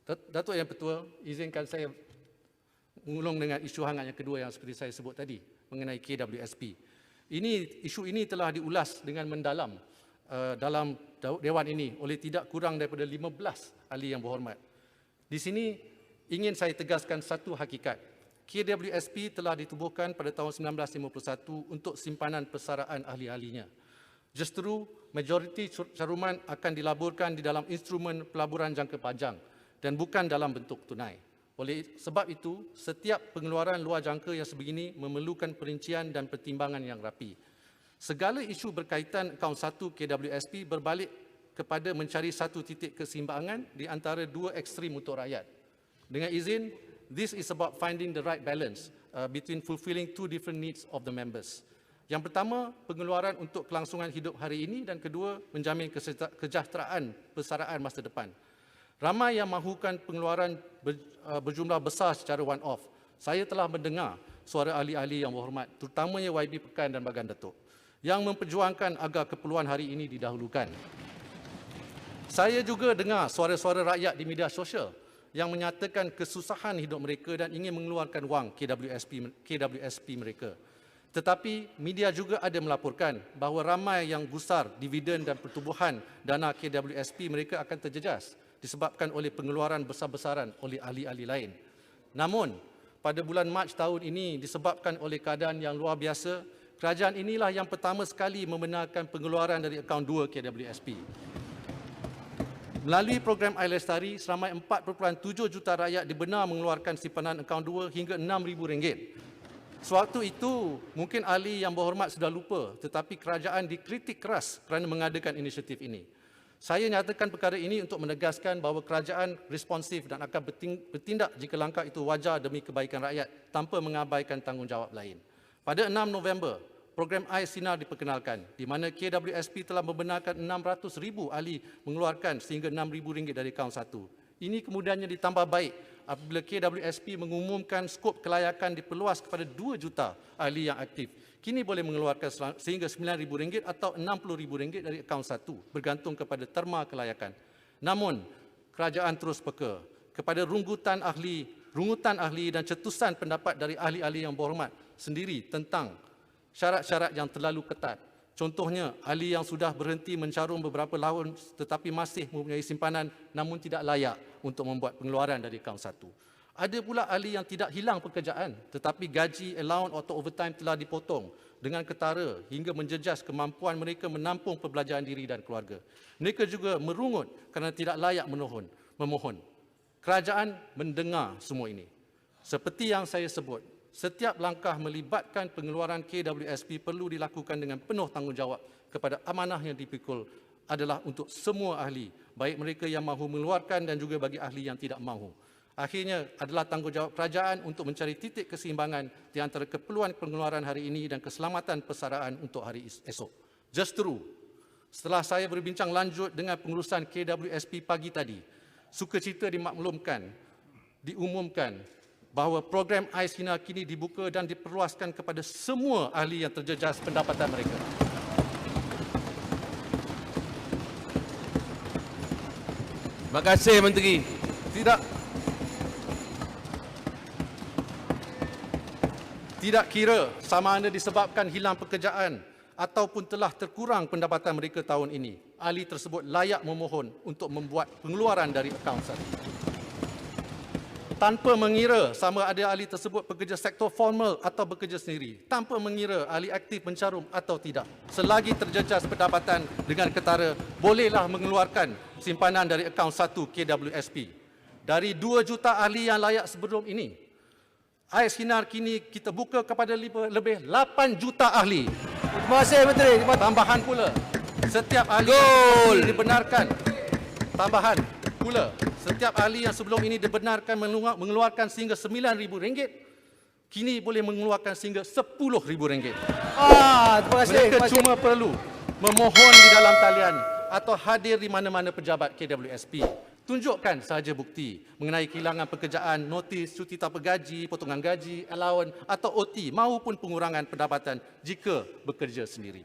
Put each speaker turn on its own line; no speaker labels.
Datuk Yang Pertua, izinkan saya mengulung dengan isu hangat yang kedua yang seperti saya sebut tadi mengenai KWSP. Isu ini telah diulas dengan mendalam dalam Dewan ini oleh tidak kurang daripada 15 ahli yang berhormat. Di sini ingin saya tegaskan satu hakikat. KWSP telah ditubuhkan pada tahun 1951 untuk simpanan persaraan ahli-ahlinya. Justru, majoriti caruman akan dilaburkan di dalam instrumen pelaburan jangka panjang dan bukan dalam bentuk tunai. Oleh sebab itu, setiap pengeluaran luar jangka yang sebegini memerlukan perincian dan pertimbangan yang rapi. Segala isu berkaitan akaun 1 KWSP berbalik kepada mencari satu titik keseimbangan di antara dua ekstrim untuk rakyat. Dengan izin, this is about finding the right balance between fulfilling two different needs of the members. Yang pertama, pengeluaran untuk kelangsungan hidup hari ini, dan kedua, menjamin kesejahteraan persaraan masa depan. Ramai yang mahukan pengeluaran berjumlah besar secara one-off. Saya telah mendengar suara ahli-ahli yang berhormat, terutamanya YB Pekan dan Bagan Datuk, yang memperjuangkan agar keperluan hari ini didahulukan. Saya juga dengar suara-suara rakyat di media sosial yang menyatakan kesusahan hidup mereka dan ingin mengeluarkan wang KWSP mereka. Tetapi media juga ada melaporkan bahawa ramai yang gusar dividen dan pertubuhan dana KWSP mereka akan terjejas disebabkan oleh pengeluaran besar-besaran oleh ahli-ahli lain. Namun, pada bulan Mac tahun ini disebabkan oleh keadaan yang luar biasa, kerajaan inilah yang pertama sekali membenarkan pengeluaran dari akaun 2 KWSP. Melalui program Air Lestari, seramai 4.7 juta rakyat dibenar mengeluarkan simpanan akaun 2 hingga RM6,000. Sewaktu itu, mungkin ahli yang berhormat sudah lupa, tetapi kerajaan dikritik keras kerana mengadakan inisiatif ini. Saya nyatakan perkara ini untuk menegaskan bahawa kerajaan responsif dan akan bertindak jika langkah itu wajar demi kebaikan rakyat tanpa mengabaikan tanggungjawab lain. Pada 6 November, program Air Sinar diperkenalkan, di mana KWSP telah membenarkan 600,000 ahli mengeluarkan sehingga RM6,000 dari akaun 1. Ini kemudiannya ditambah baik apabila KWSP mengumumkan skop kelayakan diperluas kepada 2 juta ahli yang aktif. Kini boleh mengeluarkan sehingga RM9,000 atau RM60,000 dari akaun 1, bergantung kepada terma kelayakan. Namun, kerajaan terus peka kepada rungutan ahli dan cetusan pendapat dari ahli-ahli yang berhormat sendiri tentang syarat-syarat yang terlalu ketat. Contohnya, ahli yang sudah berhenti mencarum beberapa tahun tetapi masih mempunyai simpanan namun tidak layak untuk membuat pengeluaran dari akaun 1. Ada pula ahli yang tidak hilang pekerjaan tetapi gaji, allowance atau overtime telah dipotong dengan ketara hingga menjejas kemampuan mereka menampung perbelanjaan diri dan keluarga. Mereka juga merungut kerana tidak layak memohon. Kerajaan mendengar semua ini. Seperti yang saya sebut, setiap langkah melibatkan pengeluaran KWSP perlu dilakukan dengan penuh tanggungjawab kepada amanah yang dipikul adalah untuk semua ahli, baik mereka yang mahu mengeluarkan dan juga bagi ahli yang tidak mahu. Akhirnya adalah tanggungjawab kerajaan untuk mencari titik keseimbangan di antara keperluan pengeluaran hari ini dan keselamatan persaraan untuk hari esok. Justru, setelah saya berbincang lanjut dengan pengurusan KWSP pagi tadi, sukacita diumumkan bahawa program Air Sinar kini dibuka dan diperluaskan kepada semua ahli yang terjejas pendapatan mereka.
Terima kasih, Menteri.
Tidak kira sama ada disebabkan hilang pekerjaan ataupun telah terkurang pendapatan mereka tahun ini, ahli tersebut layak memohon untuk membuat pengeluaran dari akaun 1. Tanpa mengira sama ada ahli tersebut bekerja sektor formal atau bekerja sendiri, tanpa mengira ahli aktif mencarum atau tidak, selagi terjejas pendapatan dengan ketara, bolehlah mengeluarkan simpanan dari akaun 1 KWSP. Dari 2 juta ahli yang layak sebelum ini, Air Sinar kini kita buka kepada lebih 8 juta ahli.
Terima kasih, Menteri.
Tambahan pula, setiap ahli dibenarkan. Tambahan pula, setiap ahli yang sebelum ini dibenarkan mengeluarkan sehingga RM9,000, kini boleh mengeluarkan sehingga RM10,000.
Terima kasih.
Mereka cuma perlu memohon di dalam talian atau hadir di mana-mana pejabat KWSP. Tunjukkan sahaja bukti mengenai kehilangan pekerjaan, notis, cuti tanpa gaji, potongan gaji, allowance atau OT maupun pengurangan pendapatan jika bekerja sendiri.